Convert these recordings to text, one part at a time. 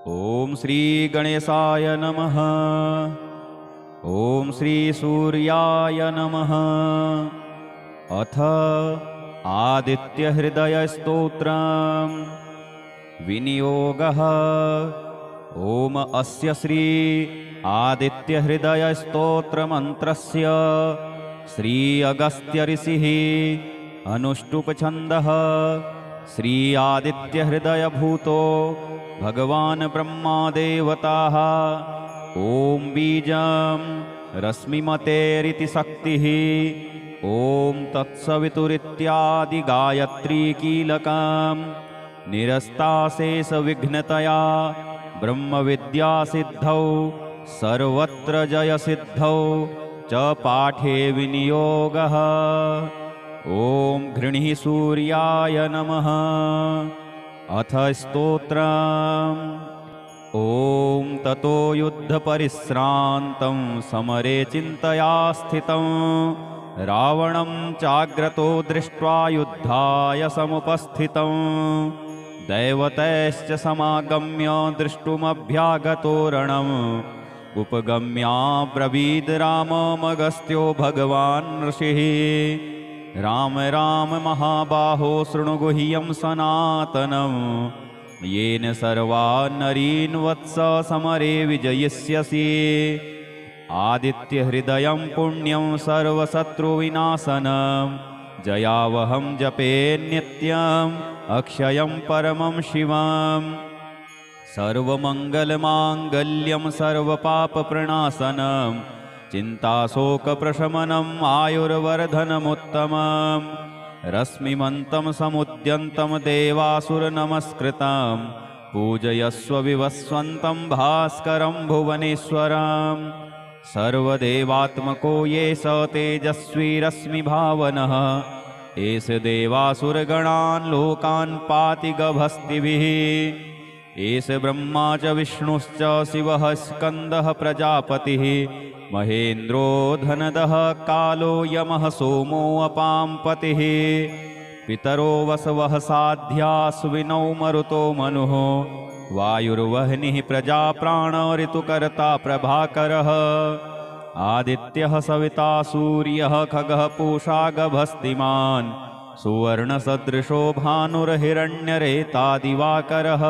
ॐ श्री गणेशाय नमः। ॐ श्री सूर्याय नमः। अथ आदित्यहृदयस्तोत्रम् विनियोगः। ॐ अस्य श्री आदित्यहृदयस्तोत्रमन्त्रस्य श्री अगस्त्य ऋषिः अनुष्टुप्छन्दः श्री आदित्यहृदयभूतो भगवान् ब्रह्मादेवताः। ॐ बीजं रश्मिमतेरिति शक्तिः। ॐ तत्सवितुरित्यादि गायत्री कीलकं निरस्ताशेषविघ्नतया ब्रह्मविद्यासिद्धौ सर्वत्र जयसिद्धौ च पाठे विनियोगः। ॐ घृणिः सूर्याय नमः। अथ स्तोत्रम्। ॐ ततो युद्धपरिश्रान्तं समरे चिन्तया स्थितं रावणं चाग्रतो दृष्ट्वा युद्धाय समुपस्थितं दैवतैश्च समागम्य द्रष्टुमभ्यागतो रणम् उपगम्याब्रवीद् राममगस्त्यो भगवान् ऋषिः। राम राम महाबाहो शृणु गुह्यं सनातनं येन सर्वान्नरीन् वत्स समरे विजयिष्यसि। आदित्यहृदयं पुण्यं सर्वशत्रुविनाशनं जयावहं जपे नित्यम् अक्षयं परमं शिवम्। सर्वमङ्गलमाङ्गल्यं सर्वपापप्रणाशनं चिन्ताशोकप्रशमनम् आयुर्वर्धनमुत्तमम्। रश्मिमन्तं समुद्यन्तं देवासुरनमस्कृतं पूजयस्व विवस्वन्तं भास्करं भुवनेश्वरम्। सर्वदेवात्मको ये स तेजस्वी रश्मिभावनः एष देवासुरगणान् लोकान् पाति गभस्तिभिः। एष ब्रह्मा च विष्णुश्च शिवः स्कन्दः प्रजापतिः महेन्द्रो धनदः कालो यमः सोमो अपां पतिः। पितरो वसवः साध्यास्विनौ मरुतो मनुः वायुर्वह्निः प्रजाप्राण ऋतुकर्ता प्रभाकरः। आदित्यः सविता सूर्यः खगः पूषा गभस्तिमान् सुवर्णसदृशो भानुर्हिरण्यरेता दिवाकरः।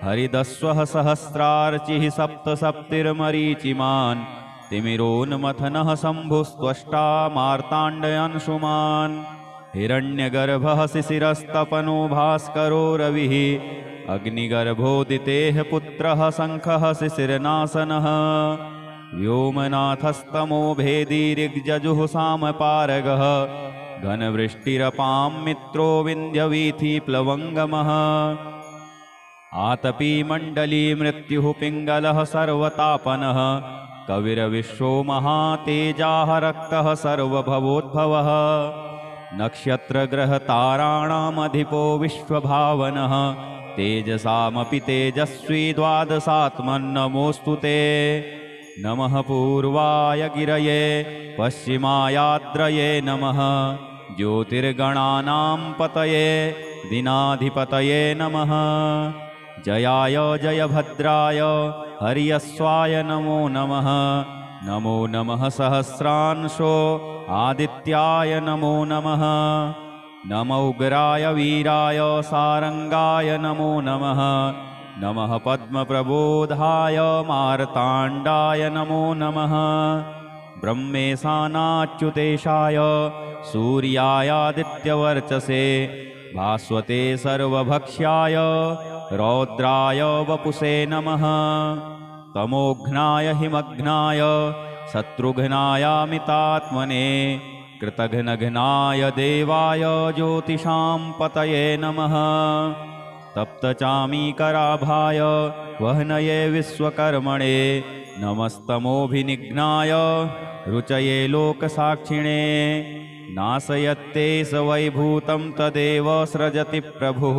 हरिदस्वः सहस्रार्चिः सप्तसप्तिर्मरीचिमान् तिमिरोन्मथनः शम्भुस्त्वष्टा मार्ताण्डयंशुमान्। हिरण्यगर्भः शिशिरस्तपनो भास्करो रविः अग्निगर्भोदितेः पुत्रः शङ्खः शिशिरनाशनः। व्योमनाथस्तमो भेदी ऋग्जजुः सामपारगः घनवृष्टिरपां मित्रो विन्ध्यवीथि प्लवङ्गमः। आतपी मण्डली मृत्युः पिङ्गलः सर्वतापनः कविरविश्वो महातेजाः रक्तः सर्वभवोद्भवः। नक्षत्रग्रहताराणामधिपो विश्वभावनः तेजसामपि तेजस्वी द्वादशात्मन्नमोऽस्तु ते। नमः पूर्वाय गिरये पश्चिमायाद्रये नमः ज्योतिर्गणानां पतये दिनाधिपतये नमः। जयाय जयभद्राय हर्यस्वाय नमो नमः। नमो नमः सहस्रांशो आदित्याय नमो नमः। नमो उग्राय वीराय सारंगाय नमो नमः। नमः पद्मप्रबोधाय मार्ताण्डाय नमो नमः। ब्रह्मेशानाच्युतेशाय सूर्यायादित्यवर्चसे भास्वते सर्वभक्ष्याय रौद्राय वपुषे नमः। तमोघ्नाय हिमघ्नाय शत्रुघ्नायामितात्मने कृतघ्नघ्नाय देवाय ज्योतिषां पतये नमः। तप्तचामीकराभाय वह्नये विश्वकर्मणे नमस्तमोभिनिघ्नाय रुचये लोकसाक्षिणे। नाशयत्ते स वैभूतं तदेव सृजति प्रभुः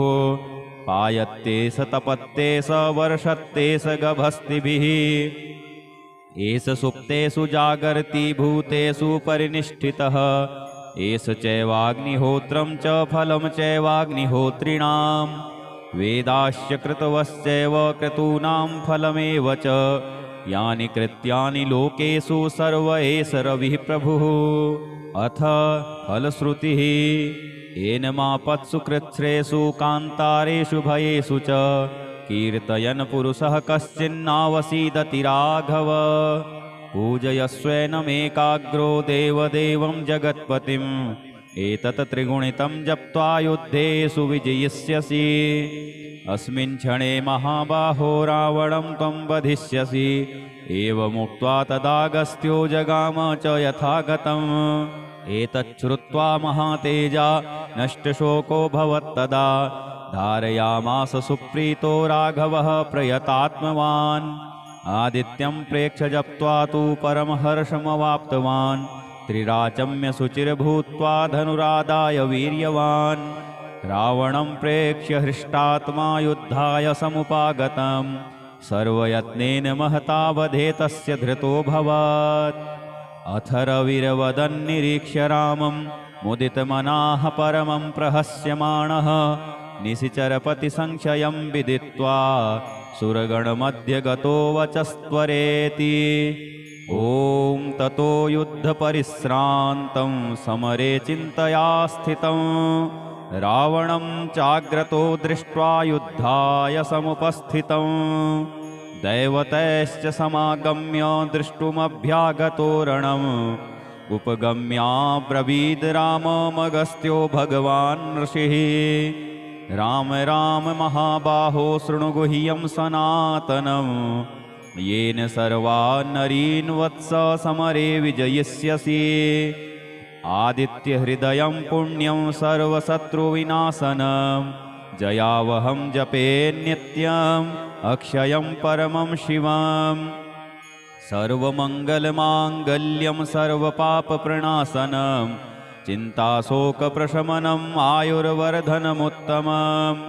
पायत्ते स तपत्ते स वर्षत्ते स गभस्तिभिः। एष सुप्तेषु जागर्ति भूतेषु परिनिष्ठितः एष चैवाग्निहोत्रं च फलं चैवाग्निहोत्रिणाम्। वेदाश्च कृतवश्चैव क्रतूनां फलमेव च यानि कृत्यानि लोकेषु सर्व एष रविः प्रभुः। अथ फलश्रुतिः येन मापत्सु कृच्छ्रेषु कान्तारेषु भयेषु च कीर्तयन् पुरुषः कश्चिन्नावसीदति राघव। पूजयस्वेनमेकाग्रो देवदेवं जगत्पतिम् एतत् त्रिगुणितं जप्त्वा युद्धेषु विजयिष्यसि। अस्मिन् क्षणे महाबाहो रावणं त्वं वधिष्यसि। एवमुक्त्वा तदागस्त्यो जगाम च यथागतम्। एतच्छ्रुत्वा महातेजा नष्टशोको भवत्तदा धारयामास सुप्रीतो राघवः प्रयतात्मवान्। आदित्यं प्रेक्ष्य जप्त्वा तु परमहर्षमवाप्तवान्। त्रिराचम्य शुचिर्भूत्वा धनुरादाय वीर्यवान्। रावणं प्रेक्ष्य हृष्टात्मा युद्धाय समुपागतं। सर्वयत्नेन महता वधे तस्य धृतोऽभवत्। अथ रविर्वदन्निरीक्ष्य रामं मुदितमनाः परमं प्रहस्यमाणः निशिचरपतिसंशयं विदित्वा सुरगणमध्ये गतो वचस्त्वरेति। ॐ ततो युद्धपरिश्रान्तं समरे चिन्तया स्थितं रावणं चाग्रतो दृष्ट्वा युद्धाय समुपस्थितं। दैवतैश्च समागम्य द्रष्टुमभ्यागतो रणम् उपगम्याब्रवीद् राममगस्त्यो भगवान् ऋषिः। राम राम महाबाहो शृणु गुह्यं सनातनम् येन सर्वान् नरीन् वत्स समरे विजयिष्यसि। आदित्यहृदयं पुण्यं सर्वशत्रुविनाशनं जयावहं जपे नित्यम् अक्षयं परमं शिवम्। सर्वमङ्गलमाङ्गल्यं सर्वपापप्रणाशनं चिन्ताशोकप्रशमनम् आयुर्वर्धनमुत्तमम्।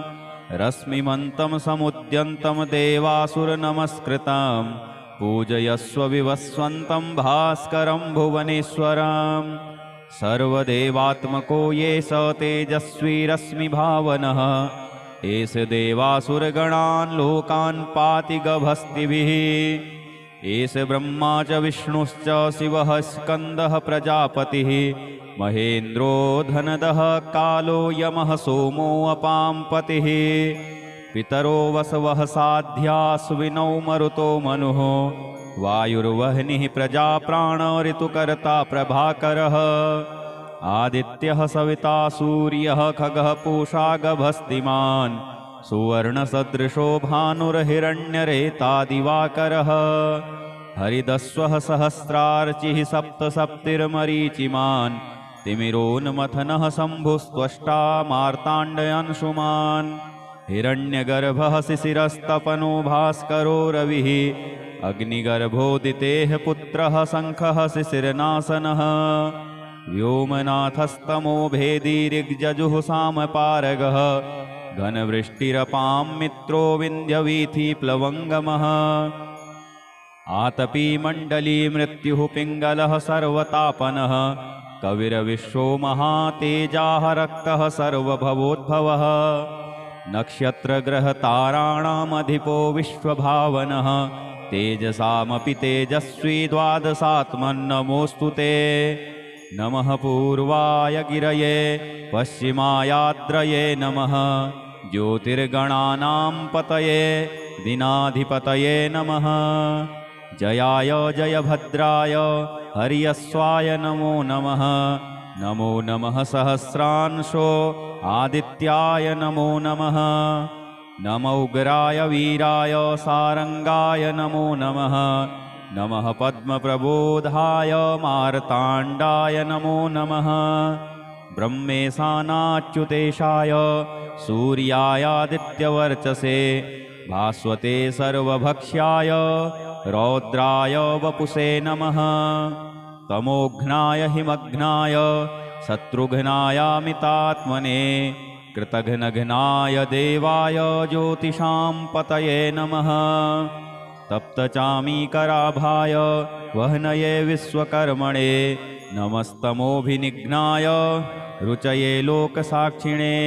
रश्मिमन्तं समुद्यन्तं देवासुरनमस्कृतं पूजयस्व विवस्वन्तं भास्करं भुवनेश्वरम्। सर्वदेवात्मको ये स तेजस्वी रश्मिभावनः एष देवासुरगणान् लोकान् पाति गभस्तिभिः। एष ब्रह्मा च विष्णुश्च शिवः स्कन्दः प्रजापतिः महेन्द्रो धनदः कालो यमः सोमो अपां पतिः। पितरो वसवः साध्या सुविनौ मरुतो मनुः वायुर्वह्निः प्रजाप्राण ऋतुकर्ता प्रभाकरः। आदित्यः सविता सूर्यः खगः पूषा गभस्तिमान् सुवर्णसदृशो भानुर्हिरण्यरेता दिवाकरः। हरिदस्वः सहस्रार्चिः सप्तसप्तिर्मरीचिमान् तिमिरोन्मथनः शम्भुस्त्वष्टा मार्ताण्डयांशुमान्। हिरण्यगर्भः शिशिरस्तपनो भास्करो रविः अग्निगर्भोदितेः पुत्रः शङ्खः शिशिरनाशनः। व्योमनाथस्तमो भेदी ऋग्जजुः सामपारगः घनवृष्टिरपां मित्रो विन्ध्यवीथिप्लवङ्गमः। आतपी मण्डली मृत्युः पिङ्गलः सर्वतापनः कविरविश्वो महातेजाः रक्तः सर्वभवोद्भवः। नक्षत्रग्रहताराणामधिपो विश्वभावनः तेजसामपि तेजस्वी द्वादशात्मन्नमोऽस्तु ते। नमः पूर्वाय गिरये पश्चिमायाद्रये नमः ज्योतिर्गणानां पतये दिनाधिपतये नमः। जयाय जयभद्राय हर्यस्वाय नमो नमः। नमो नमः सहस्रांशो आदित्याय नमो नमः। नमो उग्राय वीराय सारंगाय नमो नमः। नमः पद्मप्रबोधाय मार्ताण्डाय नमो नमः। ब्रह्मेशानाच्युतेशाय सूर्यायादित्यवर्चसे भास्वते सर्वभक्ष्याय रौद्राय वपुषे नमः। तमोघ्नाय हिमघ्नाय शत्रुघ्नायामितात्मने कृतघ्नघ्नाय देवाय ज्योतिषां पतये नमः। तप्तचामीकराभाय वह्नये विश्वकर्मणे नमस्तमोभिनिघ्नाय रुचये लोकसाक्षिणे।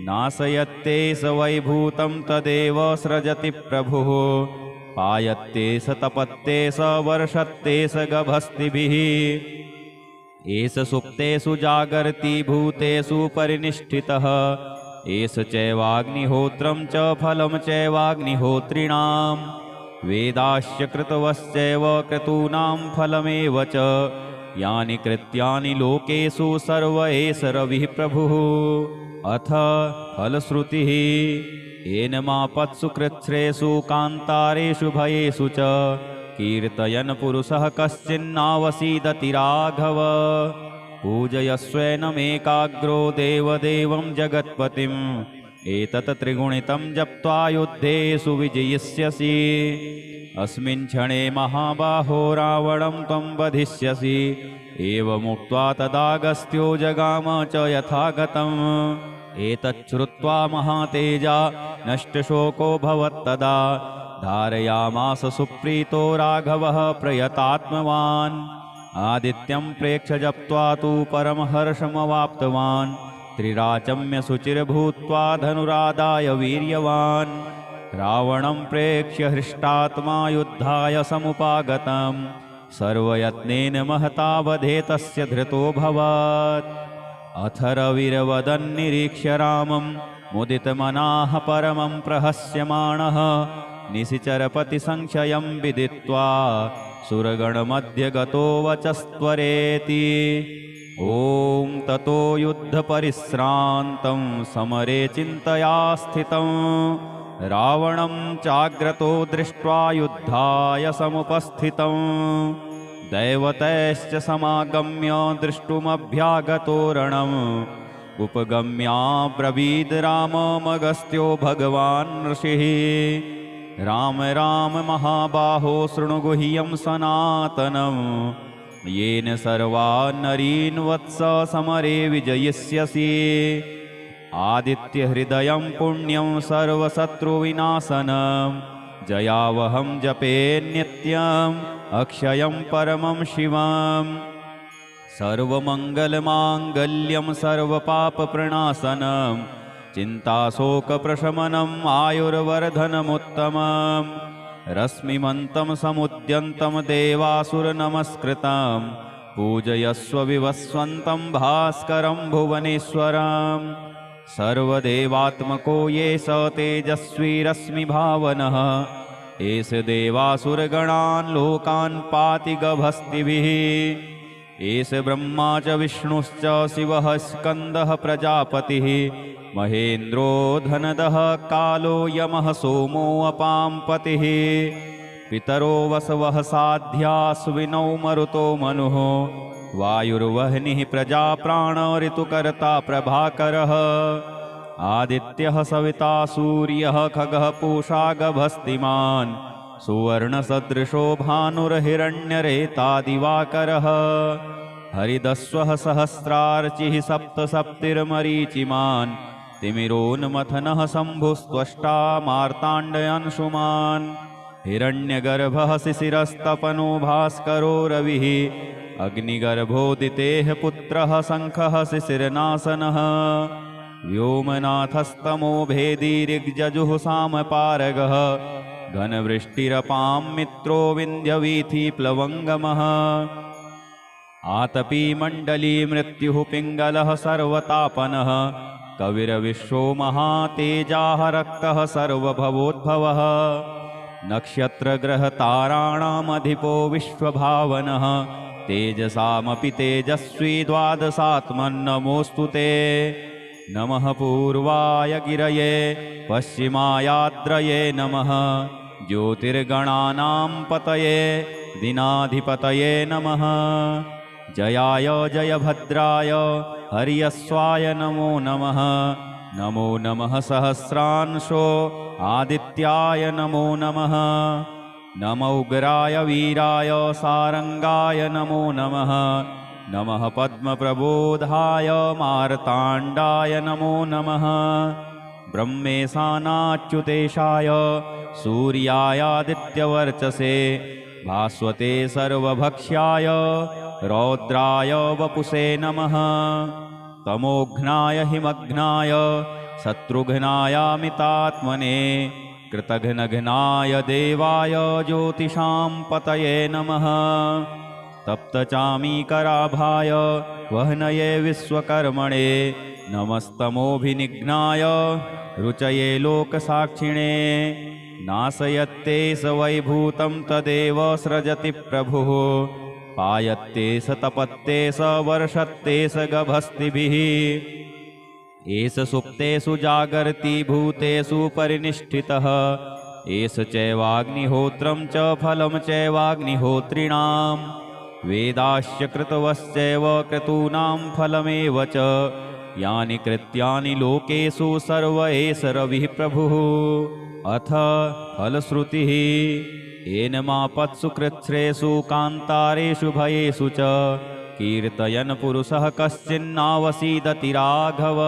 नाशयत्ते स वैभूतं तदेव सृजति प्रभुः पायत्ते स तपत्ते स वर्षत्ते स गभस्तिभिः एष सुप्तेषु जागर्ति भूतेषु परिनिष्ठितः एष चैवाग्निहोत्रं च फलं चैवाग्निहोत्रिणां वेदाश्च कृतवश्चैव क्रतूनां फलमेव च यानि कृत्यानि लोकेषु सर्व एष रविः प्रभुः अथ फलश्रुतिः येन मापत्सु कृच्छ्रेषु कान्तारेषु भयेषु च कीर्तयन् पुरुषः कश्चिन्नावसीदति राघव पूजयस्वेनमेकाग्रो देवदेवं जगत्पतिम् एतत् त्रिगुणितं जप्त्वा युद्धेषु विजयिष्यसि अस्मिन् क्षणे महाबाहो रावणं त्वं वधिष्यसि एवमुक्त्वा तदागस्त्यो जगाम च यथागतम् एतच्छ्रुत्वा महातेजा नष्टशोको भवत्तदा धारयामास सुप्रीतो राघवः प्रयतात्मवान् आदित्यं प्रेक्ष्य जप्त्वा तु परमहर्षमवाप्तवान् त्रिराचम्य शुचिर्भूत्वा धनुरादाय वीर्यवान् रावणं प्रेक्ष्य हृष्टात्मा युद्धाय समुपागतम् सर्वयत्नेन महता वधे तस्य धृतोऽभवत् अथ रविर्वदन्निरीक्ष्य रामं मुदितमनाः परमं प्रहस्यमाणः निशिचरपतिसंशयं विदित्वा सुरगणमध्ये गतो वचस्त्वरेति ॐ ततो युद्धपरिश्रान्तं समरे चिन्तया स्थितं रावणं चाग्रतो दृष्ट्वा युद्धाय समुपस्थितं दैवतैश्च समागम्य द्रष्टुमभ्यागतो रणम् उपगम्याब्रवीद् राममगस्त्यो भगवान् ऋषिः राम राम महाबाहो शृणु गुह्यं सनातनम् येन सर्वान्नरीन् वत्स समरे विजयिष्यसि आदित्यहृदयं पुण्यं सर्वशत्रुविनाशनं जयावहं जपे नित्यम् अक्षयं परमं शिवम् सर्वमङ्गलमाङ्गल्यं सर्वपापप्रणाशनं चिन्ताशोकप्रशमनम् आयुर्वर्धनमुत्तमम् रश्मिमन्तं समुद्यन्तं देवासुरनमस्कृतं पूजयस्व विवस्वन्तं भास्करं भुवनेश्वरम् सर्वदेवात्मको ये स तेजस्वी रश्मिभावनः एष देवासुरगणान् लोकान् पाति गभस्तिभिः एष ब्रह्मा च विष्णुश्च शिवः स्कन्दः प्रजापतिः महेन्द्रो धनदः कालो यमः सोमो अपां पतिः पितरो वसवः साध्यास्विनौ मरुतो मनुः वायुर्वह्निः प्रजाप्राण ऋतुकर्ता प्रभाकरः आदित्यः सविता सूर्यः खगः पूषा गभस्तिमान् सुवर्णसदृशो भानुर्हिरण्यरेतादिवाकरः हरिदस्वः सहस्रार्चिः सप्तसप्तिर्मरीचिमान् तिमिरोन्मथनः शम्भुस्त्वष्टा मार्ताण्डयांशुमान् हिरण्यगर्भः शिशिरस्तपनो भास्करो रविः अग्निगर्भोदितेः पुत्रः शङ्खः शिशिरनाशनः व्योमनाथस्तमो भेदी ऋग्जजुः सामपारगः घनवृष्टिरपां मित्रो विन्ध्यवीथिप्लवङ्गमः आतपी मण्डली मृत्युः पिङ्गलः सर्वतापनः कविरविश्वो महातेजाः रक्तः सर्वभवोद्भवः नक्षत्रग्रहताराणामधिपो विश्वभावनः तेजसामपि तेजस्वी द्वादशात्मन्नमोऽस्तु ते नमः पूर्वाय गिरये पश्चिमायाद्रये नमः ज्योतिर्गणानां पतये दिनाधिपतये नमः जयाय जयभद्राय हर्यस्वाय नमो नमः नमो नमः सहस्रांशो आदित्याय नमो नमः नमो उग्राय वीराय सारंगाय नमो नमः नमः पद्मप्रबोधाय मार्ताण्डाय नमो नमः ब्रह्मेशानाच्युतेशाय सूर्यायादित्यवर्चसे भास्वते सर्वभक्ष्याय रौद्राय वपुषे नमः तमोघ्नाय हिमघ्नाय शत्रुघ्नायामितात्मने कृतघ्नघ्नाय देवाय ज्योतिषां पतये नमः तप्तचामीकराभाय वह्नये विश्वकर्मणे नमस्तमोभिनिघ्नाय रुचये लोकसाक्षिणे नाशयत्ते स वैभूतं तदेव सृजति प्रभुः पायत्ते स तपत्ते स वर्षत्ते स गभस्तिभिः एष सुप्तेषु जागर्ति भूतेषु परिनिष्ठितः एष चैवाग्निहोत्रं च फलं चैवाग्निहोत्रिणां वेदाश्च कृतवश्चैव क्रतूनां फलमेव च यानि कृत्यानि लोकेषु सर्व एष रविः प्रभुः अथ फलश्रुतिः येन मापत्सु कृच्छ्रेषु कान्तारेषु भयेषु च कीर्तयन् पुरुषः कश्चिन्नावसीदति राघव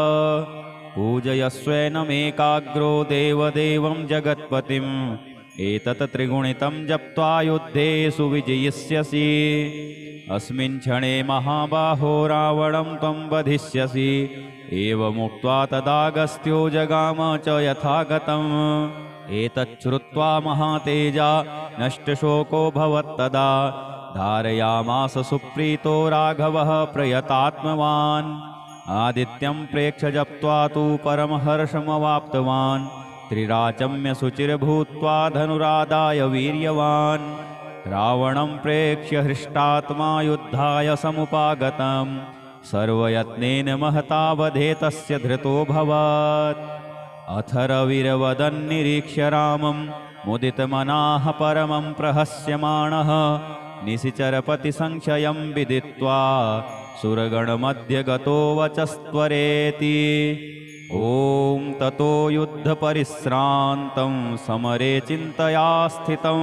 पूजयस्वेनमेकाग्रो देवदेवं जगत्पतिम् एतत् त्रिगुणितं जप्त्वा युद्धेषु विजयिष्यसि अस्मिन् क्षणे महाबाहो रावणं त्वं वधिष्यसि एवमुक्त्वा तदागस्त्यो जगाम च यथागतम् एतच्छ्रुत्वा महातेजा नष्टशोको भवत्तदा धारयामास सुप्रीतो राघवः प्रयतात्मवान् आदित्यं प्रेक्ष्य जप्त्वा तु परमहर्षमवाप्तवान् त्रिराचम्य शुचिर्भूत्वा धनुरादाय वीर्यवान् रावणं प्रेक्ष्य हृष्टात्मा युद्धाय समुपागतम् सर्वयत्नेन महता वधे तस्य धृतोऽभवत् अथ रविर्वदन्निरीक्ष्य रामं मुदितमनाः परमं प्रहस्यमाणः निशिचरपतिसंशयं विदित्वा सुरगणमध्ये गतो वचस्त्वरेति ॐ ततो युद्धपरिश्रान्तं समरे चिन्तया स्थितं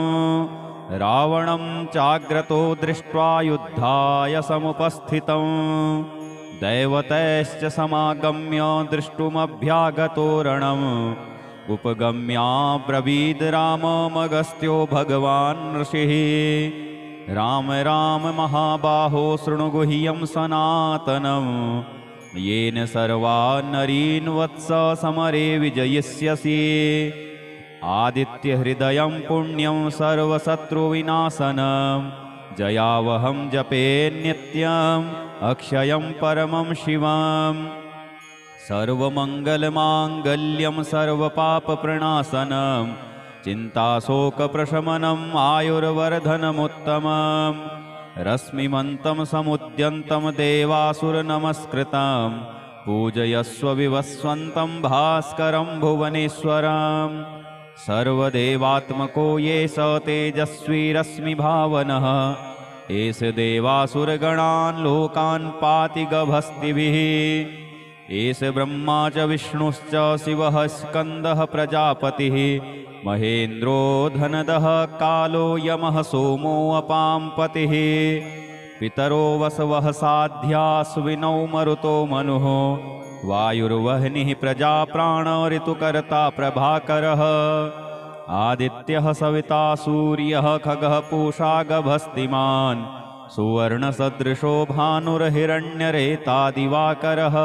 रावणं चाग्रतो दृष्ट्वा युद्धाय समुपस्थितं दैवतैश्च समागम्य द्रष्टुमभ्यागतो रणम् उपगम्याब्रवीद् राममगस्त्यो भगवान् ऋषिः राम राम महाबाहो शृणु गुह्यं सनातनं येन सर्वा नरीन् वत्स समरे विजयिष्यसि आदित्यहृदयं पुण्यं सर्वशत्रुविनाशनं जयावहं जपे नित्यम् अक्षयं परमं शिवम् सर्वमङ्गलमाङ्गल्यं सर्वपापप्रणाशनं चिन्ताशोकप्रशमनम् आयुर्वर्धनमुत्तमम् रश्मिमन्तं समुद्यन्तं देवासुरनमस्कृतं पूजयस्व विवस्वन्तं भास्करं भुवनेश्वरं सर्वदेवात्मको ये स तेजस्वी रश्मिभावनः एष देवासुरगणान् लोकान् पाति गभस्तिभिः एष ब्रह्मा च विष्णुश्च शिवः स्कन्दः प्रजापतिः महेन्द्रो धनदः कालो यमः सोमो अपां पतिः पितरो वसवः साध्यास्विनौ मरुतो मनुः वायुर्वह्निः प्रजाप्राण ऋतुकर्ता प्रभाकरः आदित्यः सविता सूर्यः खगः पूषा गभस्तिमान् सुवर्णसदृशो भानुर्हिरण्यरेता दिवाकरः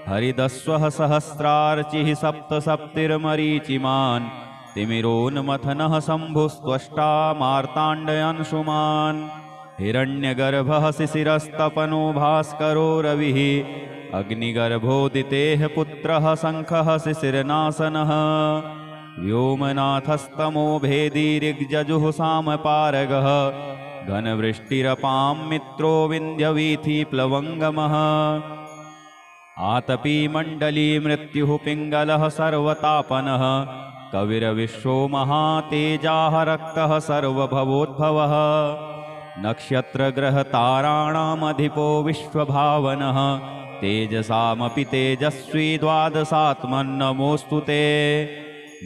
हरिदस्वः सहस्रार्चिः सप्तसप्तिर्मरीचिमान् तिमिरोन्मथनः शम्भुस्त्वष्टा मार्ताण्डयांशुमान् हिरण्यगर्भः शिशिरस्तपनो भास्करो रविः अग्निगर्भोदितेः पुत्रः शङ्खः शिशिरनाशनः व्योमनाथस्तमो भेदी ऋग्जजुः सामपारगः घनवृष्टिरपां मित्रो विन्ध्यवीथिप्लवङ्गमः आतपी मण्डली मृत्युः पिङ्गलः सर्वतापनः कविरविश्वो महातेजाः रक्तः सर्वभवोद्भवः नक्षत्रग्रहताराणामधिपो विश्वभावनः तेजसामपि तेजस्वी द्वादशात्मन्नमोऽस्तु ते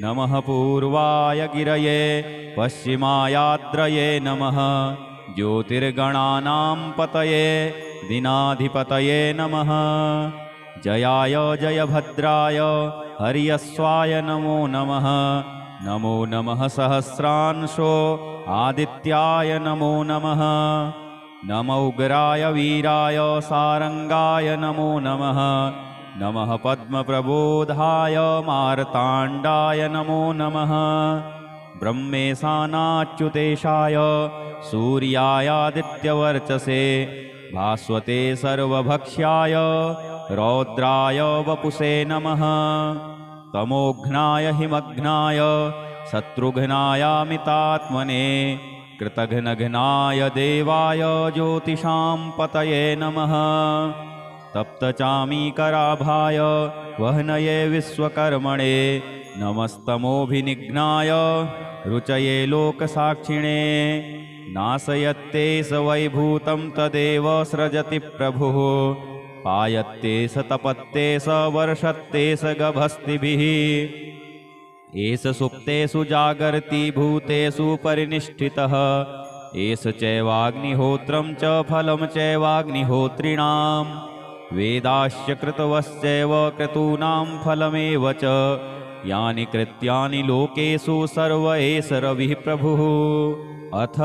नमः पूर्वाय गिरये पश्चिमायाद्रये नमः ज्योतिर्गणानां पतये दिनाधिपतये नमः जयाय जयभद्राय हर्यस्वाय नमो नमः नमो नमः सहस्रांशो आदित्याय नमो नमः नमो उग्राय वीराय सारंगाय नमो नमः नमः पद्मप्रबोधाय मार्ताण्डाय नमो नमः। ब्रह्मेशानाच्युतेशाय सूर्यायादित्यवर्चसे भास्वते सर्वभक्ष्याय रौद्राय वपुषे नमः। तमोघ्नाय हिमघ्नाय शत्रुघ्नायामितात्मने कृतघ्नघ्नाय देवाय ज्योतिषां पतये नमः। तप्तचामीकराभाय वह्नये विश्वकर्मणे नमस्तमोभिनिघ्नाय रुचये लोकसाक्षिणे। नाशयत्ते स वैभूतं तदेव सृजति प्रभुः पायत्ते स तपत्ते स वर्षत्ते स गभस्तिभिः। एष सुप्तेषु जागर्ति भूतेषु परिनिष्ठितः एष चैवाग्निहोत्रं च फलं चैवाग्निहोत्रिणां वेदाश्च कृतवश्चैव क्रतूनां फलमेव च यानि कृत्यानि लोकेषु सर्व एष रविः प्रभुः। अथ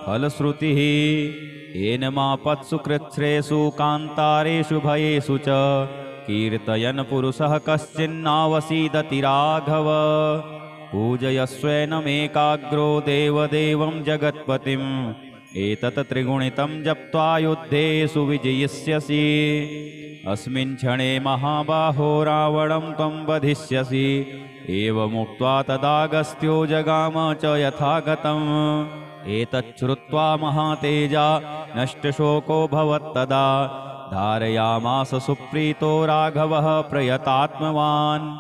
फलश्रुतिः येन मापत्सु कृच्छ्रेषु कान्तारेषु भयेषु च कीर्तयन् पुरुषः कश्चिन्नावसीदति राघव। पूजयस्वेनमेकाग्रो देवदेवं जगत्पतिम् एतत् त्रिगुणितं जप्त्वा युद्धेषु विजयिष्यसि। अस्मिन् क्षणे महाबाहो रावणं त्वं वधिष्यसि। एवमुक्त्वा तदागस्त्यो जगाम च यथागतम्। एतच्छ्रुत्वा महातेजा नष्टशोको भवत्तदा धारयामास सुप्रीतो राघवः प्रयतात्मवान्।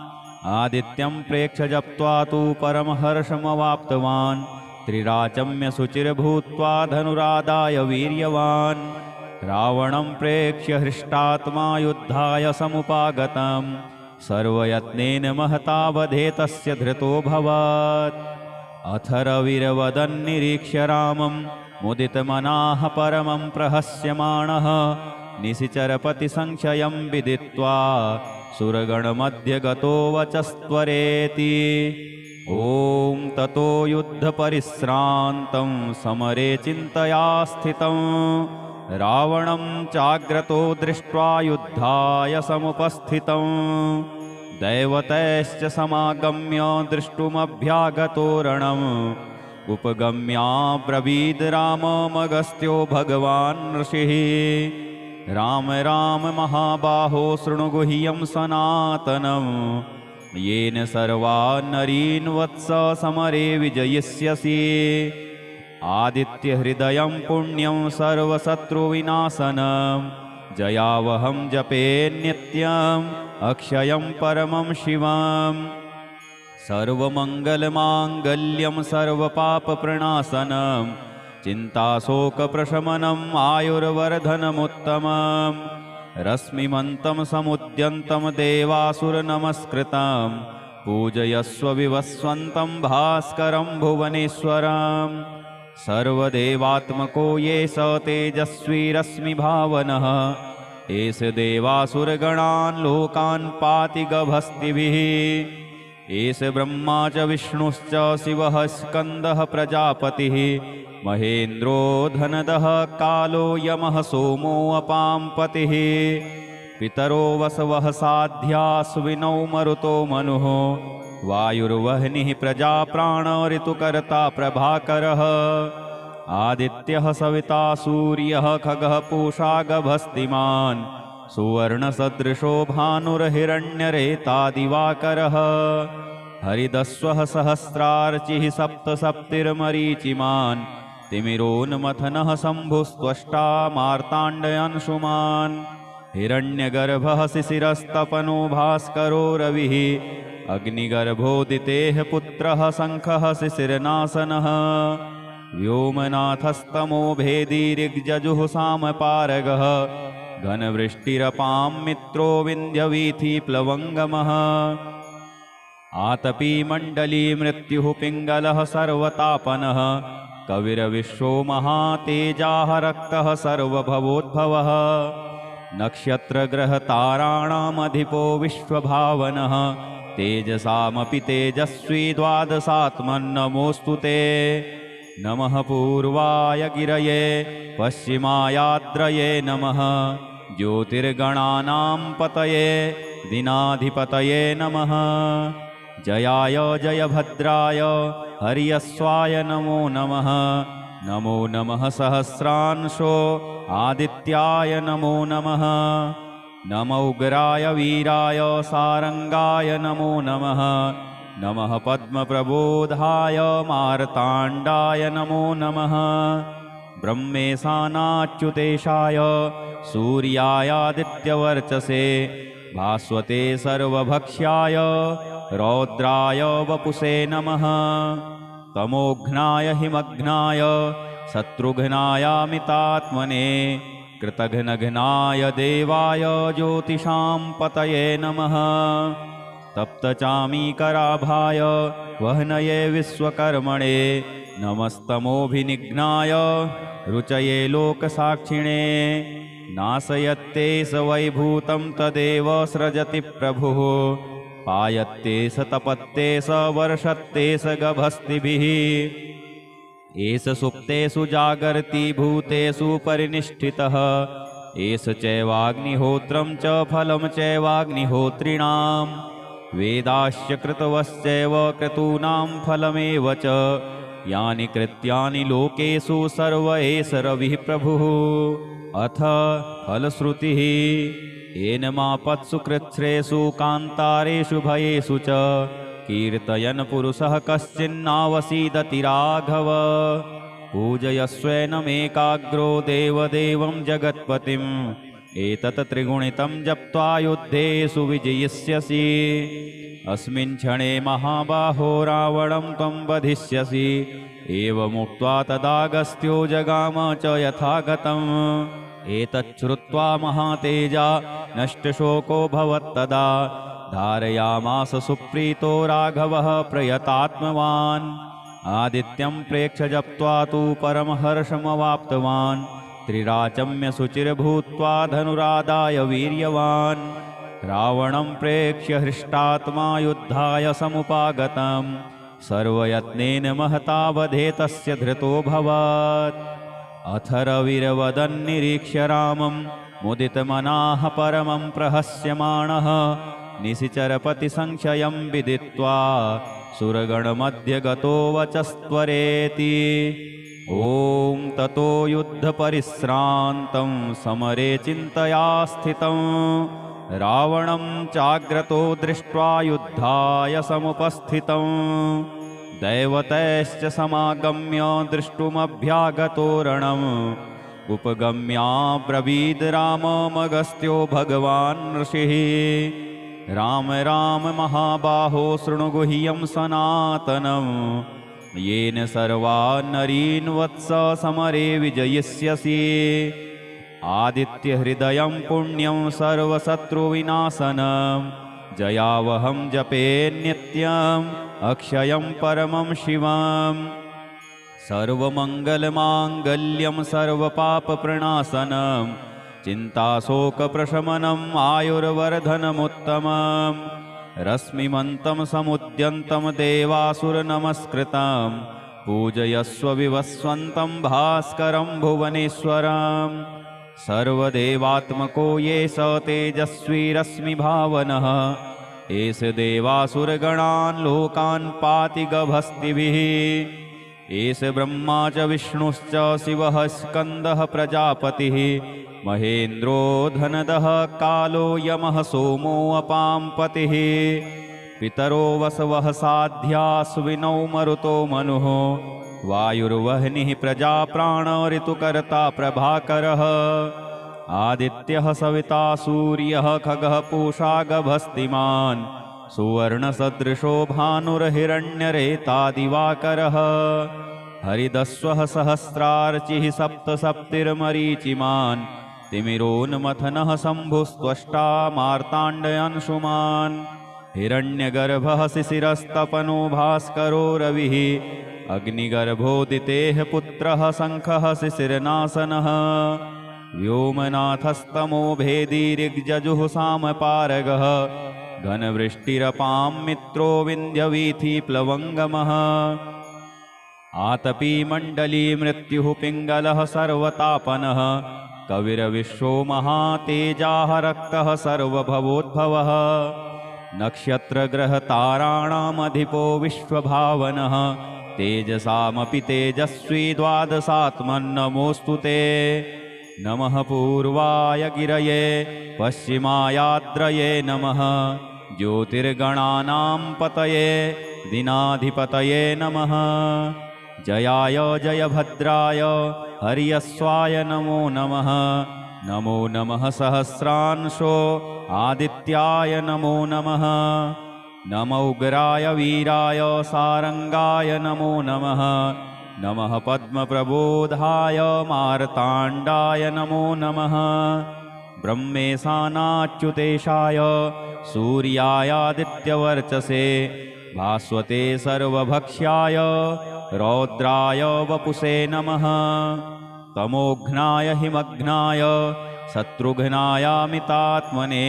आदित्यं प्रेक्ष्य जप्त्वा तु परमहर्षमवाप्तवान्। त्रिराचम्य शुचिर्भूत्वा धनुरादाय वीर्यवान्। रावणं प्रेक्ष्य हृष्टात्मा युद्धाय समुपागतम्। सर्वयत्नेन महता वधे तस्य धृतोऽभवत्। अथ रविर्वदन्निरीक्ष्य रामं मुदितमनाः परमं प्रहस्यमाणः निशिचरपतिसंशयं विदित्वा सुरगणमध्ये गतो वचस्त्वरेति। ॐ ततो युद्धपरिश्रान्तं समरे चिन्तया स्थितं रावणं चाग्रतो दृष्ट्वा युद्धाय समुपस्थितं। दैवतैश्च समागम्य द्रष्टुमभ्यागतो रणम्। उपगम्याब्रवीद् राममगस्त्यो भगवान् ऋषिः। राम राम महाबाहो शृणु गुह्यं सनातनं येन सर्वा नरीन् वत्स समरे विजयिष्यसि। आदित्यहृदयं पुण्यं सर्वशत्रुविनाशनं जयावहं जपे नित्यम् अक्षयं परमं शिवम्। सर्वमङ्गलमाङ्गल्यं सर्वपापप्रणाशनं चिन्ताशोकप्रशमनम् आयुर्वर्धनमुत्तमम्। रश्मिमन्तं समुद्यन्तं देवासुरनमस्कृतं पूजयस्व विवस्वन्तं भास्करं भुवनेश्वरम्। सर्वदेवात्मको ये स तेजस्वी रश्मिभावनः एष देवासुरगणान् लोकान् पाति गभस्तिभिः। एष ब्रह्मा च विष्णुश्च शिवः स्कन्दः प्रजापतिः महेन्द्रो धनदः कालो यमः सोमो अपां पतिः। पितरो वसवः साध्यास्विनौ मरुतो मनुः वायुर्वह्निः प्रजाप्राण ऋतुकर्ता प्रभाकरः। आदित्यः सविता सूर्यः खगः पूषा गभस्तिमान् सुवर्णसदृशो भानुर्हिरण्यरेता दिवाकरः। हरिदस्वः सहस्रार्चिः सप्तसप्तिर्मरीचिमान् तिमिरोन्मथनः शम्भुस्त्वष्टा मार्ताण्डयांशुमान्। हिरण्यगर्भः शिशिरस्तपनो भास्करो रविः अग्निगर्भोदितेः पुत्रः शङ्खः शिशिरनाशनः। व्योमनाथस्तमो भेदी ऋग्जजुः सामपारगः घनवृष्टिरपां मित्रो विन्ध्यवीथिप्लवङ्गमः। आतपी मण्डली मृत्युः पिङ्गलः सर्वतापनः कविरविश्वो महातेजाः रक्तः सर्वभवोद्भवः। नक्षत्रग्रहताराणामधिपो विश्वभावनः तेजसामपि तेजस्वी द्वादशात्मन्नमोऽस्तु ते। नमः पूर्वाय गिरये पश्चिमायाद्रये नमः ज्योतिर्गणानां पतये दीनाधिपतये नमः। जयाय जयभद्राय हर्यस्वाय नमो नमः। नमो नमः सहस्रांशो आदित्याय नमो नमः। नमो उग्राय वीराय सारंगाय नमो नमः। नमः पद्मप्रबोधाय मार्ताण्डाय नमो नमः। ब्रह्मेशानाच्युतेशाय सूर्यायादित्यवर्चसे भास्वते सर्वभक्ष्याय रौद्राय वपुषे नमः। तमोघ्नाय हिमघ्नाय शत्रुघ्नायामितात्मने कृतघ्नघ्नाय देवाय ज्योतिषां पतये नमः। तप्तचामीकराभाय वह्नये विश्वकर्मणे नमस्तमोभिनिघ्नाय रुचये लोकसाक्षिणे। नाशयत्ते स वैभूतं तदेव सृजति प्रभुः। पायत्ते स तपत्ते स वर्षत्ते स गभस्तिभिः। एष सुप्तेषु जागर्ति भूतेषु परिनिष्ठितः। एष चैवाग्निहोत्रं च फलं चैवाग्निहोत्रिणां। वेदाश्च कृतवश्चैव क्रतूनां फलमेव च। यानि कृत्यानि लोकेषु सर्व एष रविः प्रभुः। अथ फलश्रुतिः। येन मापत्सु कृच्छ्रेषु कान्तारेषु भयेषु च कीर्तयन् पुरुषः कश्चिन्नावसीदति राघव। पूजयस्वेनमेकाग्रो देवदेवं जगत्पतिम्। एतत् त्रिगुणितं जप्त्वा युद्धेषु विजयिष्यसि। अस्मिन् क्षणे महाबाहो रावणं त्वं वधिष्यसि। एवमुक्त्वा तदागस्त्यो जगाम च यथागतम्। एतच्छ्रुत्वा महातेजा नष्टशोको भवत्तदा। धारयामास सुप्रीतो राघवः प्रयतात्मवान्। आदित्यं प्रेक्ष्य जप्त्वा तु परमहर्षमवाप्तवान्। त्रिराचम्य शुचिर्भूत्वा धनुरादाय वीर्यवान्। रावणं प्रेक्ष्य हृष्टात्मा युद्धाय समुपागतम्। सर्वयत्नेन महता वधे तस्य धृतोऽभवत्। अथ रविर्वदन्निरीक्ष्य रामं मुदितमनाः परमं प्रहस्यमाणः। निशिचरपतिसंशयं विदित्वा सुरगणमध्ये गतो वचस्त्वरेति। ॐ ततो युद्धपरिश्रान्तं समरे चिन्तया स्थितं। रावणं चाग्रतो दृष्ट्वा युद्धाय समुपस्थितं। दैवतैश्च समागम्य द्रष्टुमभ्यागतो रणम्। उपगम्याब्रवीद् राममगस्त्यो भगवान् ऋषिः। राम राम महाबाहो शृणु गुह्यं सनातनम्। येन सर्वा नरीन् वत्स समरे विजयिष्यसि। आदित्यहृदयं पुण्यं सर्वशत्रुविनाशनं। जयावहं जपे नित्यम् अक्षयं परमं शिवम्। सर्वमङ्गलमाङ्गल्यं सर्वपापप्रणाशनं। चिन्ताशोकप्रशमनम् आयुर्वर्धनमुत्तमम्। रश्मिमन्तं समुद्यन्तं देवासुरनमस्कृतं। पूजयस्व विवस्वन्तं भास्करं भुवनेश्वरम्। सर्वदेवात्मको ये स तेजस्वी रश्मिभावनः। एष देवासुरगणान् लोकान् पाति गभस्तिभिः। एष ब्रह्मा च विष्णुश्च शिवः स्कन्दः प्रजापतिः। महेन्द्रो धनदः कालो यमः सोमो अपां पतिः। पितरो वसवः साध्यास्विनौ मरुतो मनुः। वायुर्वह्निः प्रजाप्राण ऋतुकर्ता प्रभाकरः। आदित्यः सविता सूर्यः खगः पूषा गभस्तिमान्। सुवर्णसदृशो भानुर्हिरण्यरेता दिवाकरः। हरिदस्वः सहस्रार्चिः सप्तसप्तिर्मरीचिमान्। तिमिरोन्मथनः शम्भुस्त्वष्टा मार्ताण्डयांशुमान्। हिरण्यगर्भः शिशिरस्तपनो भास्करो रविः। अग्निगर्भोदितेः पुत्रः शङ्खः शिशिरनाशनः। व्योमनाथस्तमो भेदी ऋग्जजुः सामपारगः। घनवृष्टिरपां मित्रो विन्ध्यवीथिप्लवङ्गमः। आतपी मण्डली मृत्युः पिङ्गलः सर्वतापनः। कविर्विश्वो महातेजाः रक्तः सर्वभवोद्भवः नक्षत्रग्रहताराणामधिपो विश्वभावनः तेजसामपि तेजस्वी द्वादशात्मन्नमोऽस्तु ते नमः पूर्वाय गिरये पश्चिमायाद्रये नमः ज्योतिर्गणानां पतये दिनाधिपतये नमः जयाय जयभद्राय हर्यस्वाय नमो नमः नमो नमः सहस्रांशो आदित्याय नमो नमः नमो उग्राय वीराय सारंगाय नमो नमः नमः पद्मप्रबोधाय मार्ताण्डाय नमो नमः ब्रह्मेशानाच्युतेशाय सूर्यायादित्यवर्चसे भास्वते सर्वभक्ष्याय रौद्राय वपुषे नमः तमोघ्नाय हिमघ्नाय शत्रुघ्नायामितात्मने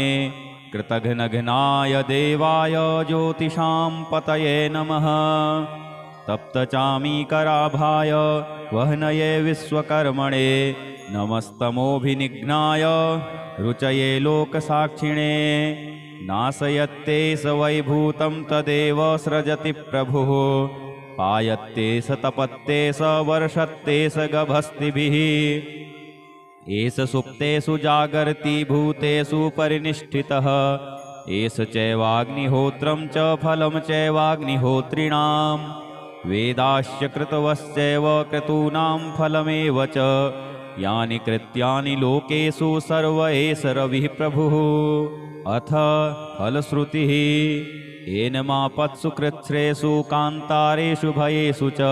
कृतघ्नघ्नाय देवाय ज्योतिषां पतये नमः तप्तचामीकराभाय वह्नये विश्वकर्मणे नमस्तमोभिनिघ्नाय रुचये लोकसाक्षिणे नाशयत्ते स वैभूतं तदेव सृजति प्रभुः पायत्ते स तपत्ते स वर्षत्ते स गभस्तिभिः एष सुप्तेषु जागर्ति भूतेषु परिनिष्ठितः एष चैवाग्निहोत्रं च फलं चैवाग्निहोत्रिणां वेदाश्च कृतवश्चैव क्रतूनां फलमेव च यानि कृत्यानि लोकेषु सर्व एष रविः प्रभुः अथ फलश्रुतिः येन मापत्सु कृच्छ्रेषु कान्तारेषु भयेषु च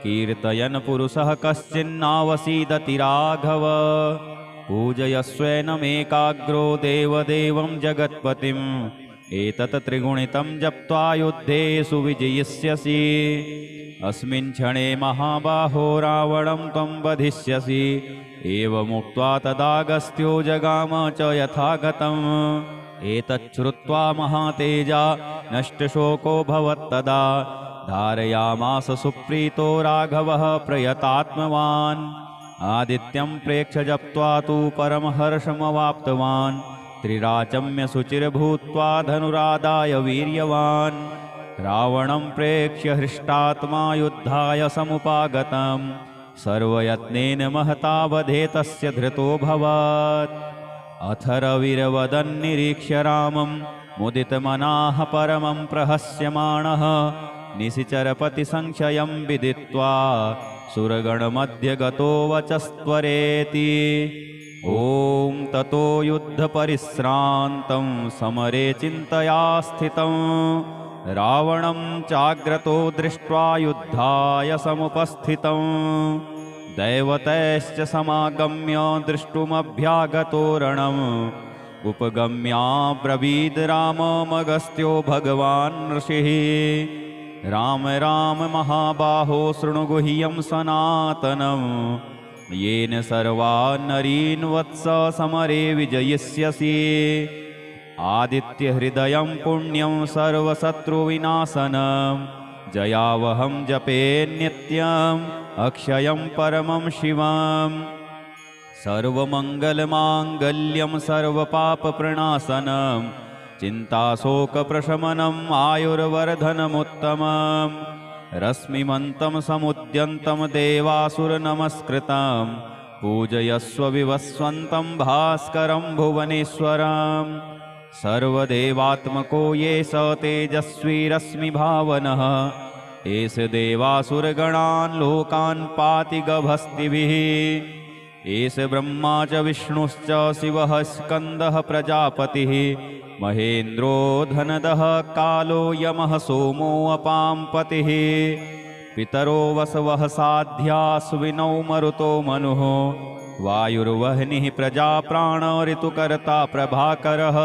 कीर्तयन् पुरुषः कश्चिन्नावसीदति राघव पूजयस्वेनमेकाग्रो देवदेवं जगत्पतिम् एतत् त्रिगुणितं जप्त्वा युद्धेषु विजयिष्यसि अस्मिन् क्षणे महाबाहो रावणं त्वं वधिष्यसि एवमुक्त्वा तदागस्त्यो जगाम च यथागतम् एतच्छ्रुत्वा महातेजा नष्टशोको भवत्तदा धारयामास सुप्रीतो राघवः प्रयतात्मवान् आदित्यं प्रेक्ष्य जप्त्वा तु परमहर्षमवाप्तवान् त्रिराचम्य शुचिर्भूत्वा धनुरादाय वीर्यवान् रावणं प्रेक्ष्य हृष्टात्मा युद्धाय समुपागतं सर्वयत्नेन महता वधे तस्य धृतोऽभवत् अथ रविर्वदन्निरीक्ष्य रामं मुदितमनाः परमं प्रहस्यमाणः निशिचरपतिसंशयं विदित्वा सुरगणमध्ये गतो वचस्त्वरेति ॐ ततो युद्धपरिश्रान्तं समरे चिन्तया स्थितं रावणं चाग्रतो दृष्ट्वा युद्धाय समुपस्थितं दैवतैश्च समागम्य द्रष्टुमभ्यागतो रणम् उपगम्याब्रवीद् राममगस्त्यो भगवान् ऋषिः राम राम महाबाहो शृणु गुह्यं सनातनं येन सर्वा नरीन् वत्स समरे विजयिष्यसि आदित्यहृदयं पुण्यं सर्वशत्रुविनाशनं जयावहं जपे नित्यम् अक्षयं परमं शिवम् सर्वमङ्गलमाङ्गल्यं सर्वपापप्रणाशनं चिन्ताशोकप्रशमनम् आयुर्वर्धनमुत्तमम् रश्मिमन्तं समुद्यन्तं देवासुरनमस्कृतं पूजयस्व विवस्वन्तं भास्करं भुवनेश्वरं सर्वदेवात्मको ये स तेजस्वी रश्मिभावनः एष देवासुरगणान् लोकान् पाति गभस्तिभिः एष ब्रह्मा च विष्णुश्च शिवः स्कन्दः प्रजापतिः महेन्द्रो धनदः कालो यमः सोमो अपां पतिः पितरो वसवः साध्यास्विनौ मरुतो मनुः वायुर्वह्निः प्रजाप्राण ऋतुकर्ता प्रभाकरः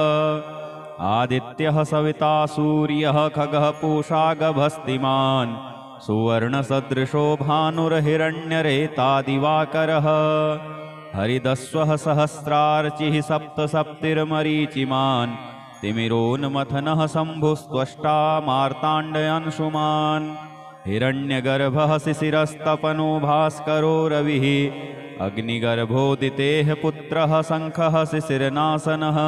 आदित्यः सविता सूर्यः खगः पूषा गभस्तिमान् सुवर्णसदृशो भानुर्हिरण्यरेता दिवाकरः हरिदस्वः सहस्रार्चिः सप्तसप्तिर्मरीचिमान् तिमिरोन्मथनः शम्भुस्त्वष्टा मार्ताण्डयांशुमान् हिरण्यगर्भः शिशिरस्तपनो भास्करो रविः अग्निगर्भोदितेः पुत्रः शङ्खः शिशिरनाशनः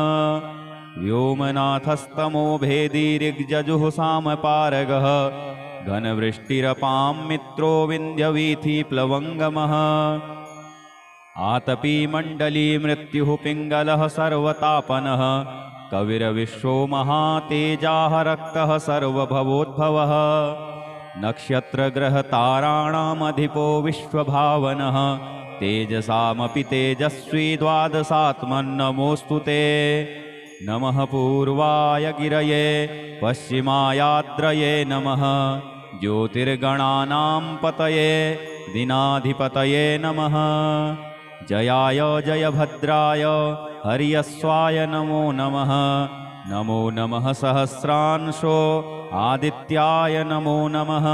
व्योमनाथस्तमो भेदी ऋग्जजुः सामपारगः घनवृष्टिरपां मित्रो विन्ध्यवीथिप्लवङ्गमः आतपी मण्डली मृत्युः पिङ्गलः सर्वतापनः कविरविश्वो महातेजाः रक्तः सर्वभवोद्भवः नक्षत्रग्रहताराणामधिपो विश्वभावनः तेजसामपि तेजस्वी द्वादशात्मन्नमोऽस्तु ते नमः पूर्वाय गिरये पश्चिमायाद्रये नमः ज्योतिर्गणानां पतये दिनाधिपतये नमः जयाय जयभद्राय हर्यस्वाय नमो नमः नमो नमः सहस्रांशो आदित्याय नमो नमः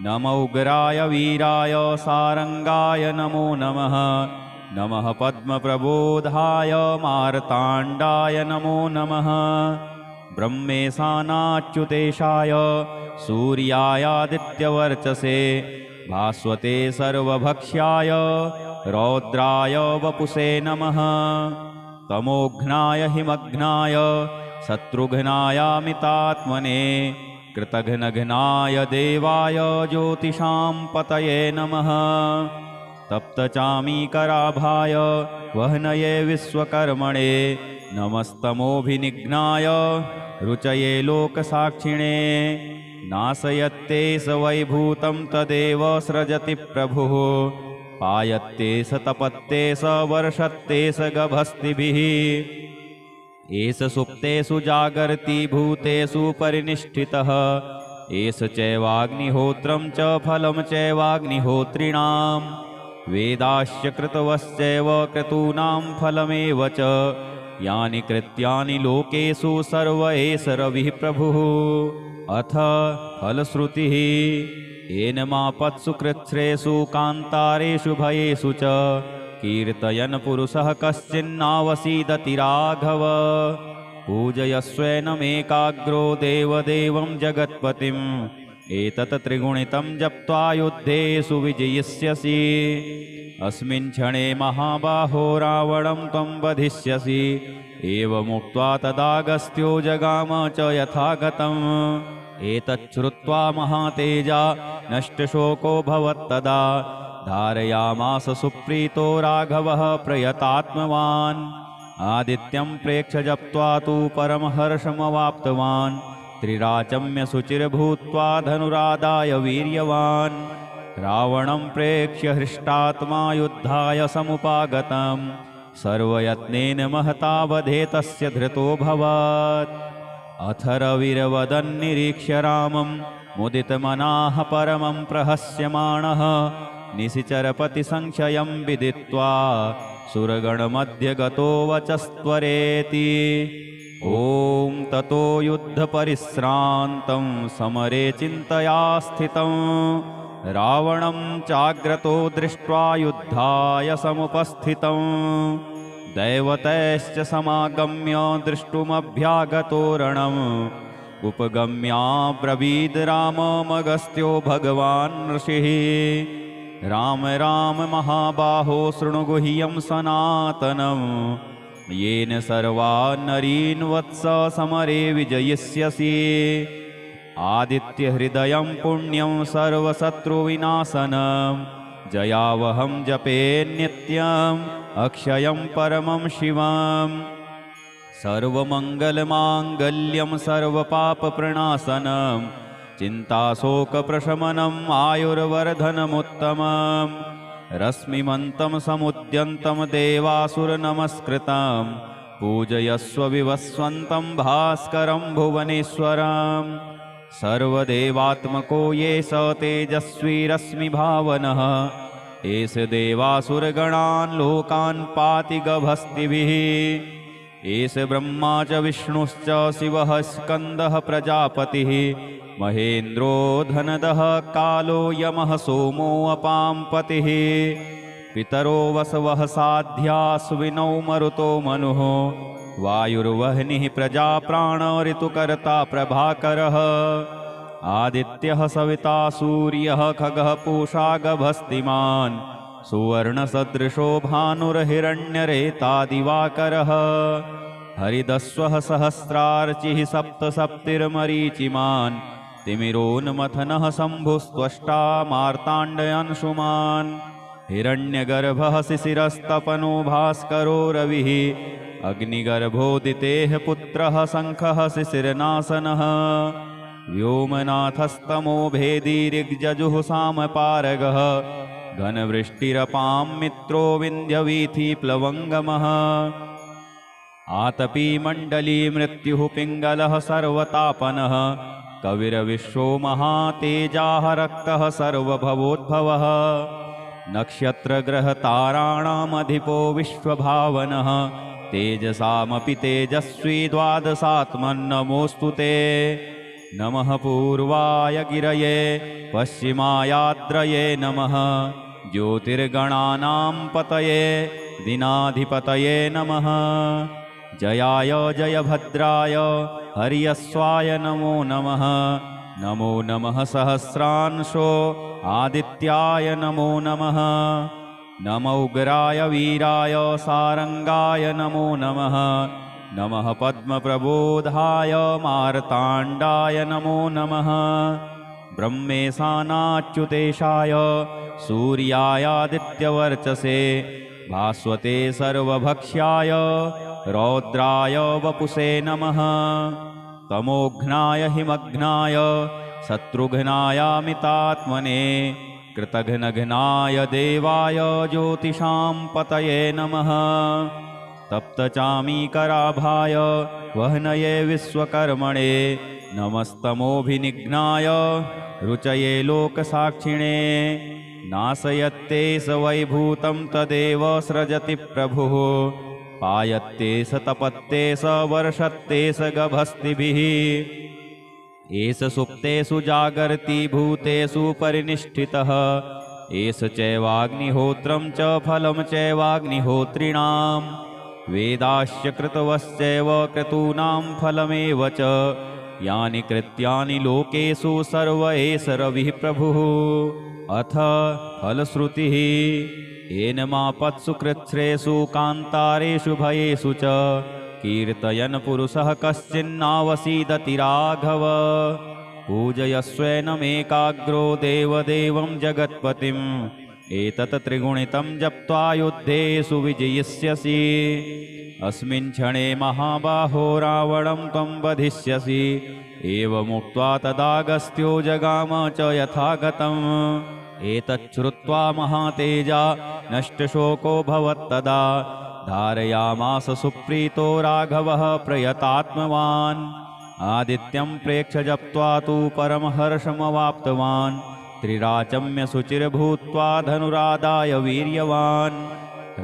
नमो उग्राय वीराय सारंगाय नमो नमः नमः पद्मप्रबोधाय मार्ताण्डाय नमो नमः ब्रह्मेशानाच्युतेशाय सूर्यायादित्यवर्चसे भास्वते सर्वभक्ष्याय रौद्राय वपुषे नमः तमोघ्नाय हिमघ्नाय शत्रुघ्नायामितात्मने कृतघ्नघ्नाय देवाय ज्योतिषां पतये नमः तप्तचामीकराभाय वह्नये विश्वकर्मणे नमस्तमोभिनिघ्नाय रुचये लोकसाक्षिणे नाशयत्ते स वैभूतं तदेव सृजति प्रभुः पायत्ते स तपत्ते स वर्षत्ते स गभस्तिभिः एष सुप्तेषु जागर्ति भूतेषु परिनिष्ठितः एष चैवाग्निहोत्रं च फलं चैवाग्निहोत्रिणां वेदाश्च कृतवश्चैव क्रतूनां फलमेव च यानि कृत्यानि लोकेषु सर्व एष रविः प्रभुः अथ फलश्रुतिः येन मापत्सु कृच्छ्रेषु कान्तारेषु भयेषु च कीर्तयन् पुरुषः कश्चिन्नावसीदति राघव पूजयस्वेनमेकाग्रो देवदेवं जगत्पतिम् एतत् त्रिगुणितं जप्त्वा युद्धेषु विजयिष्यसि अस्मिन् क्षणे महाबाहो रावणं त्वं वधिष्यसि एवमुक्त्वा तदागस्त्यो जगाम च यथागतम् एतच्छ्रुत्वा महातेजा नष्टशोको भवत्तदा धारयामास सुप्रीतो राघवः प्रयतात्मवान् आदित्यं प्रेक्ष्य जप्त्वा तु परमहर्षमवाप्तवान् त्रिराचम्यशुचिर्भूत्वा धनुरादाय वीर्यवान् रावणं प्रेक्ष्य हृष्टात्मा युद्धाय समुपागतं सर्वयत्नेन महता वधे तस्य धृतोऽभवत् अथ रविर्वदन्निरीक्ष्य रामं मुदितमनाः परमं प्रहस्यमाणः निशिचरपतिसंशयं विदित्वा सुरगणमध्ये गतो वचस्त्वरेति ॐ ततो युद्धपरिश्रान्तं समरे चिन्तया स्थितं रावणं चाग्रतो दृष्ट्वा युद्धाय समुपस्थितं दैवतैश्च समागम्य द्रष्टुमभ्यागतो रणम् उपगम्याब्रवीद् राममगस्त्यो भगवान् ऋषिः राम राम महाबाहो शृणु गुह्यं सनातनं येन सर्वा नरीन् वत्स समरे विजयिष्यसि आदित्यहृदयं पुण्यं सर्वशत्रुविनाशनं जयावहं जपे नित्यम् अक्षयं परमं शिवम् सर्वमङ्गलमाङ्गल्यं सर्वपापप्रणाशनं चिन्ताशोकप्रशमनम् आयुर्वर्धनमुत्तमम् रश्मिमन्तं समुद्यन्तं देवासुरनमस्कृतं पूजयस्व विवस्वन्तं भास्करं भुवनेश्वरम् सर्वदेवात्मको ये स तेजस्वी रश्मिभावनः एष देवासुरगणान् लोकान् पाति गभस्तिभिः एष ब्रह्मा च विष्णुश्च शिवः स्कन्दः प्रजापतिः महेन्द्रो धनदः कालो यमः सोमो अपां पतिः पितरो वसवः साध्यास्विनौ मरुतो मनुः वायुर्वह्निः प्रजाप्राण ऋतुकर्ता प्रभाकरः आदित्यः सविता सूर्यः खगः पूषा गभस्तिमान् सुवर्णसदृशो भानुर्हिरण्यरेतादिवाकरः हरिदस्वः सहस्रार्चिः सप्तसप्तिर्मरीचिमान् तिमिरोन्मथनः शम्भुस्त्वष्टा मार्ताण्डयांशुमान् हिरण्यगर्भः शिशिरस्तपनो भास्करो रविः अग्निगर्भोदितेः पुत्रः शङ्खः शिशिरनाशनः व्योमनाथस्तमो भेदीरिग्जजुः सामपारगः घनवृष्टिरपां मित्रो विन्ध्यवीथिप्लवङ्गमः आतपी मण्डली मृत्युः पिङ्गलः सर्वतापनः कविरविश्वो महातेजाः रक्तः सर्वभवोद्भवः नक्षत्रग्रहताराणामधिपो विश्वभावनः तेजसामपि तेजस्वी द्वादशात्मन्नमोऽस्तु ते नमः पूर्वाय गिरये पश्चिमायाद्रये नमः ज्योतिर्गणानां पतये दिनाधिपतये नमः जयाय जयभद्राय हर्यस्वाय नमो नमः नमो नमः सहस्रांशो आदित्याय नमो नमः नमो उग्राय वीराय सारंगाय नमो नमः नमः पद्मप्रबोधाय मार्ताण्डाय नमो नमः ब्रह्मेशानाच्युतेशाय सूर्यायादित्यवर्चसे भास्वते सर्वभक्ष्याय रौद्राय वपुषे नमः तमोघ्नाय हिमघ्नाय शत्रुघ्नायामितात्मने कृतघ्नघ्नाय देवाय ज्योतिषां पतये नमः तप्तचामीकराभाय वह्नये विश्वकर्मणे नमस्तमोभिनिघ्नाय रुचये लोकसाक्षिणे नाशयत्ते स वैभूतं तदेव सृजति प्रभुः पायत्ते स तपत्ते स वर्षत्ते स गभस्तिभिः एष सुप्तेषु जागर्ति भूतेषु परिनिष्ठितः एष चैवाग्निहोत्रं च फलं चैवाग्निहोत्रिणां वेदाश्च कृतवश्चैव क्रतूनां फलमेव च यानि कृत्यानि लोकेषु सर्व एष रविः प्रभुः अथ फलश्रुतिः येन मापत्सु कृच्छ्रेषु कान्तारेषु भयेषु च कीर्तयन् पुरुषः कश्चिन्नावसीदति राघव पूजयस्वेनमेकाग्रो देवदेवं जगत्पतिम् एतत् त्रिगुणितं जप्त्वा युद्धेषु विजयिष्यसि अस्मिन् क्षणे महाबाहो रावणं त्वं वधिष्यसि एवमुक्त्वा तदागस्त्यो जगाम च यथागतम् एतच्छ्रुत्वा महातेजा नष्टशोको भवत्तदा धारयामास सुप्रीतो राघवः प्रयतात्मवान् आदित्यं प्रेक्ष्य जप्त्वा तु परमहर्षमवाप्तवान् त्रिराचम्य शुचिर्भूत्वा धनुरादाय वीर्यवान्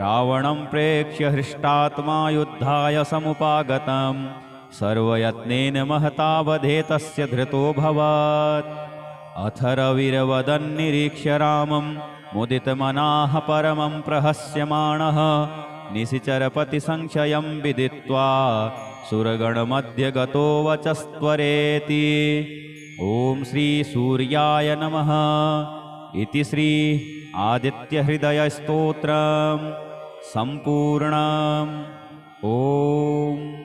रावणं प्रेक्ष्य हृष्टात्मा युद्धाय समुपागतं सर्वयत्नेन महता वधे तस्य धृतोऽभवत् अथ रविर्वदन्निरीक्ष्य रामं मुदितमनाः परमं प्रहस्यमाणः निशिचरपतिसंशयं विदित्वा सुरगणमध्ये गतो वचस्त्वरेति ॐ श्री सूर्याय नमः इति श्री आदित्यहृदयस्तोत्रं सम्पूर्णम् ॐ